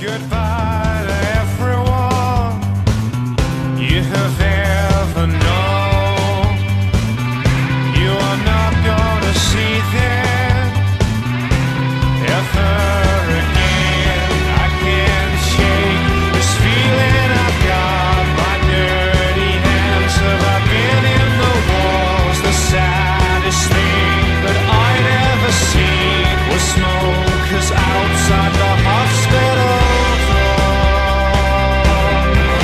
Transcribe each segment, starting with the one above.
Goodbye to everyone you have ever known. You are not gonna see them ever again. I can't shake this feeling I've got. My dirty hands have been in the walls. The saddest thing that I'd ever seen was smoke, 'cause outside the hospital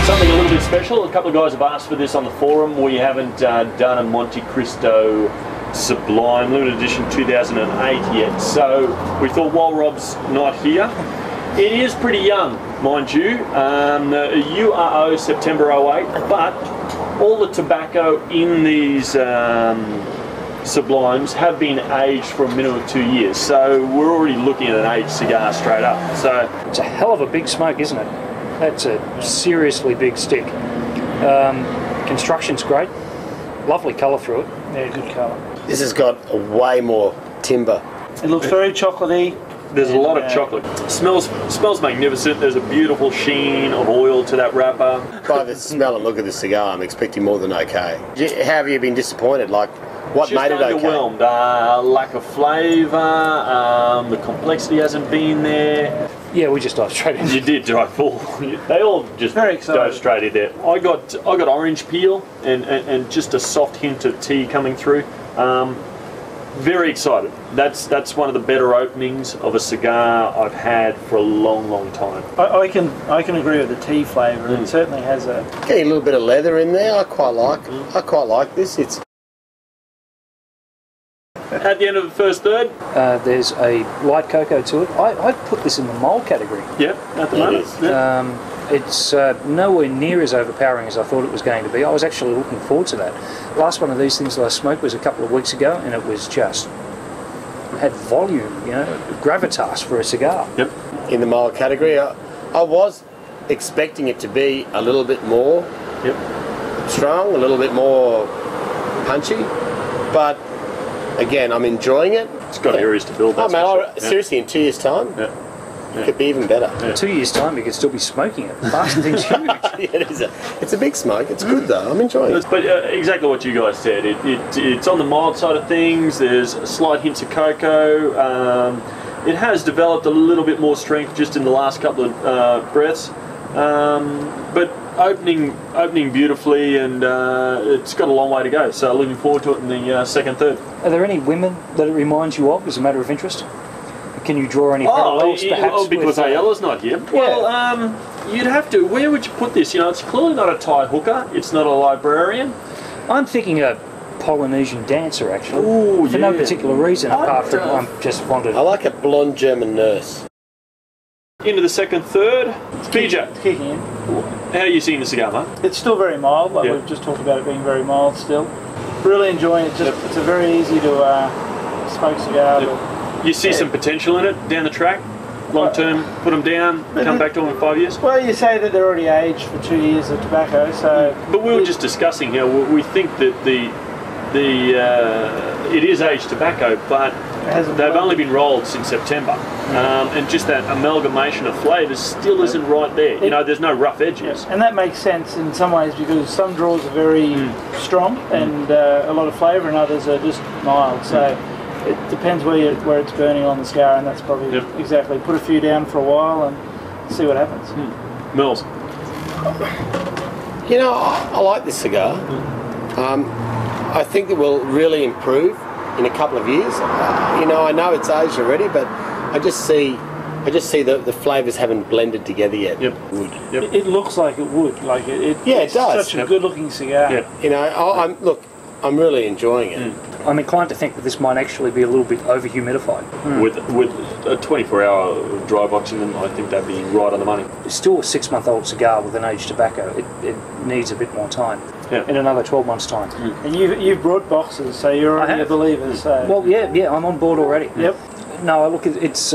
Something a little bit special. A couple of guys have asked for this on the forum. We haven't done a Montecristo Sublime limited edition 2008 yet, so we thought while Rob's not here, it is pretty young, mind you. URO September 08, but all the tobacco in these Sublimes have been aged for a minimum of 2 years, so we're already looking at an aged cigar straight up. So it's a hell of a big smoke, isn't it? That's a seriously big stick. Construction's great. Lovely colour through it. Yeah, good colour. This has got a way more timber. It looks very chocolatey. There's a lot of chocolate. Smells magnificent. There's a beautiful sheen of oil to that wrapper. By the smell and look of the cigar, I'm expecting more than okay. How have you been disappointed? Like, what Just made it okay? underwhelmed. Lack of flavour. The complexity hasn't been there. Yeah, we just dived straight in. You did dive full. They all just dove straight in there. I got orange peel and just a soft hint of tea coming through. Very excited. That's one of the better openings of a cigar I've had for a long, long time. I can agree with the tea flavour. It certainly has a Getting a little bit of leather in there. I quite like this. It's At the end of the first third. There's a light cocoa to it. I'd put this in the mild category. Yep, at the moment. Yeah. It's nowhere near as overpowering as I thought it was going to be. I was actually looking forward to that. Last one of these things that I smoked was a couple of weeks ago, and it was just had volume, you know, gravitas for a cigar. Yep. in the mild category. I was expecting it to be a little bit more strong, a little bit more punchy, but again, I'm enjoying it. It's got areas to build. Oh man, seriously, in 2 years' time, it could be even better. In 2 years' time, you could still be smoking it. The Boston thing's huge. It's a big smoke. It's good though. I'm enjoying it. But exactly what you guys said. It's on the mild side of things. There's slight hints of cocoa. It has developed a little bit more strength just in the last couple of breaths. But opening beautifully, and it's got a long way to go. So looking forward to it in the second third. Are there any women that it reminds you of as a matter of interest? Can you draw any parallels, perhaps? Oh, because Ayala's not here. Well, you'd have to. Where would you put this? You know, it's clearly not a Thai hooker. It's not a librarian. I'm thinking a Polynesian dancer, actually. Ooh, for no particular reason, apart from I'm just wanted. I like a blonde German nurse. Into the second third. PJ, It's kicking in. how are you seeing the cigar, mate? It's still very mild, like we've just talked about it being very mild still. Really enjoying it. It's a very easy to smoke cigar. You see some potential in it down the track? Long term, put them down, come back to them in 5 years? Well, you say that they're already aged for 2 years of tobacco, so... But we were just discussing here, we think that it is aged tobacco, but they've only been rolled since September. And just that amalgamation of flavours still isn't right there. You know, there's no rough edges. And that makes sense in some ways because some draws are very strong and a lot of flavour, and others are just mild. So it depends where it's burning on the cigar, and that's probably exactly. Put a few down for a while and see what happens. Mills. You know, I like this cigar. I think it will really improve in a couple of years. You know, I know it's aged already, but I just see the flavours haven't blended together yet. It looks like it would. Like it does. Such a good-looking cigar. You know, I'm really enjoying it. I'm inclined to think that this might actually be a little bit over-humidified. With a 24-hour dry boxing them, I think that'd be right on the money. It's still a 6-month-old cigar with an aged tobacco. It needs a bit more time. In another 12 months' time. And you've brought boxes, so you're already a believer. So. Well, yeah, I'm on board already. Yep. No, look, it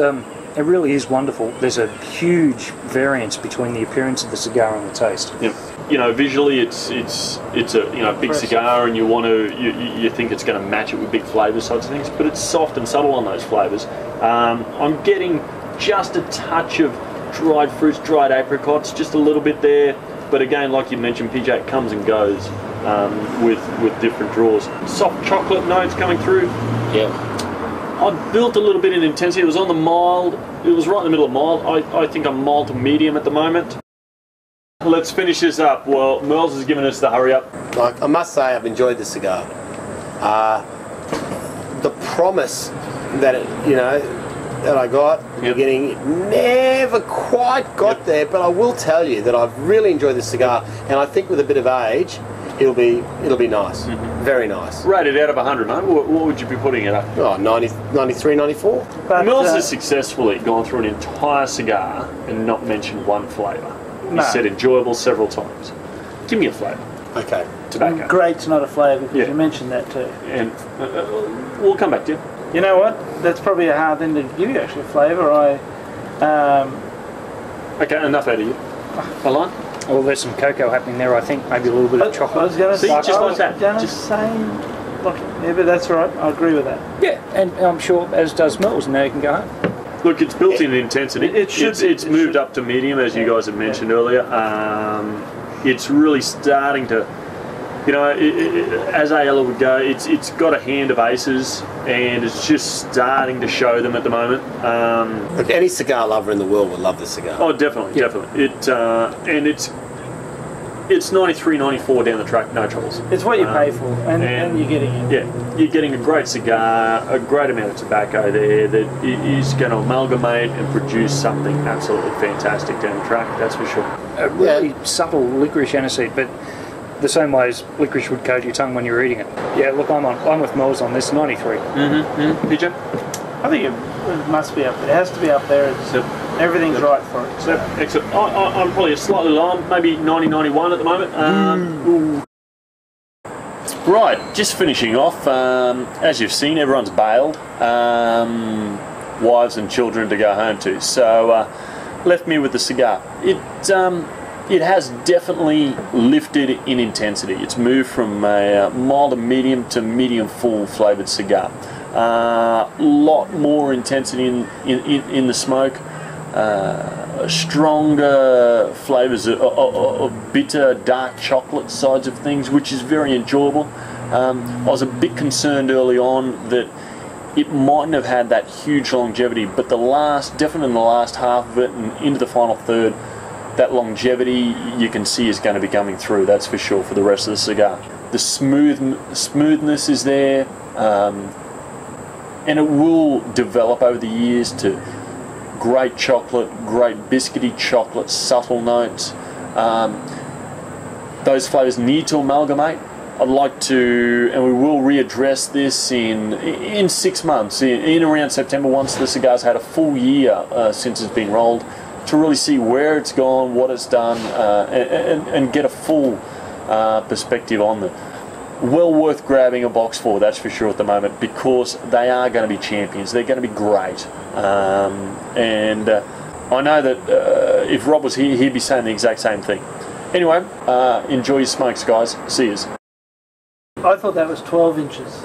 really is wonderful. There's a huge variance between the appearance of the cigar and the taste. Yep. You know, visually it's a big cigar, and you think it's going to match it with big flavour sorts of things, but it's soft and subtle on those flavours. I'm getting just a touch of dried fruits, dried apricots, just a little bit there. But again, like you mentioned, PJ, it comes and goes with different draws. Soft chocolate notes coming through. Yeah. I built a little bit in intensity. It was on the mild. It was right in the middle of mild. I think I'm mild to medium at the moment. Let's finish this up. Well, Merles has given us the hurry up. Like, I must say, I've enjoyed the cigar. The promise that that I got at the beginning never quite got there, but I will tell you that I've really enjoyed this cigar, and I think with a bit of age, it'll be nice, very nice. Rated out of 100, mate. What would you be putting it up? Oh, 90, 93, 94. But, Merles has successfully gone through an entire cigar and not mentioned one flavour. He said enjoyable several times. Give me a flavour. Okay. Tobacco. Great's not a flavour, because you mentioned that too. And we'll come back to you. You know what? That's probably a hard thing to give you, actually, a flavour. Okay, enough out of you. Alan? Well, there's some cocoa happening there, I think. Maybe a little bit of I chocolate. was going to say, just like that. Yeah, but that's right. I agree with that. Yeah, and I'm sure, as does Merles, now you can go home. Look, it's built in intensity. It's moved should. up to medium, as you guys have mentioned earlier. It's really starting to, as Ayala would go, it's got a hand of aces, and it's just starting to show them at the moment. Look, any cigar lover in the world would love this cigar. Oh, definitely. And it's 93, 94 down the track, no troubles. It's what you pay for, and you're getting it. Yeah, you're getting a great cigar, a great amount of tobacco there that is going to amalgamate and produce something absolutely fantastic down the track, that's for sure. A really subtle licorice aniseed, but the same way as licorice would coat your tongue when you're eating it. Yeah, look, I'm with Merles on this, 93. PJ? I think it must be up there. It has to be up there. Everything's right for it. So, excellent. I'm probably slightly low, maybe 90, 91 at the moment. Right, just finishing off. As you've seen, everyone's bailed. Wives and children to go home to. So, left me with the cigar. It has definitely lifted in intensity. It's moved from a mild to medium full flavoured cigar. A lot more intensity in the smoke. Stronger flavours of bitter, dark chocolate sides of things, which is very enjoyable. I was a bit concerned early on that it mightn't have had that huge longevity, but definitely in the last half of it and into the final third, that longevity you can see is going to be coming through, that's for sure, for the rest of the cigar. The smoothness is there, and it will develop over the years to great chocolate, great biscuity chocolate, subtle notes. Those flavours need to amalgamate. I'd like to, and we will readdress this in 6 months, in around September, once the cigar's had a full year since it's been rolled, to really see where it's gone, what it's done, and get a full perspective on them. Well worth grabbing a box for, that's for sure at the moment, because they are going to be champions. They're going to be great. And I know that if Rob was here, he'd be saying the exact same thing. Anyway, enjoy your smokes, guys. See yous. I thought that was 12 inches.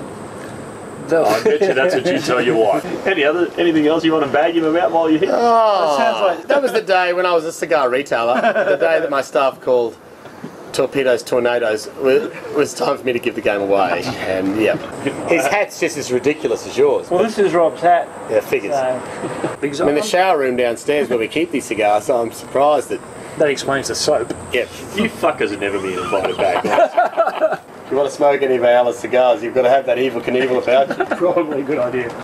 I bet you that's what you tell your wife. Anything else you want to bag him about while you're here? Oh, That sounds like- that was the day when I was a cigar retailer. The day that my staff called torpedoes, tornadoes. It was time for me to give the game away. And yeah, his hat's just as ridiculous as yours. Well, this is Rob's hat. Yeah, figures. So, I'm in the shower room downstairs where we keep these cigars, so I'm surprised that. That explains the soap. Yeah. You fuckers are never being invited back. Right? If you want to smoke any of Ayala's cigars, you've got to have that Evel Knievel about you. Probably a good idea.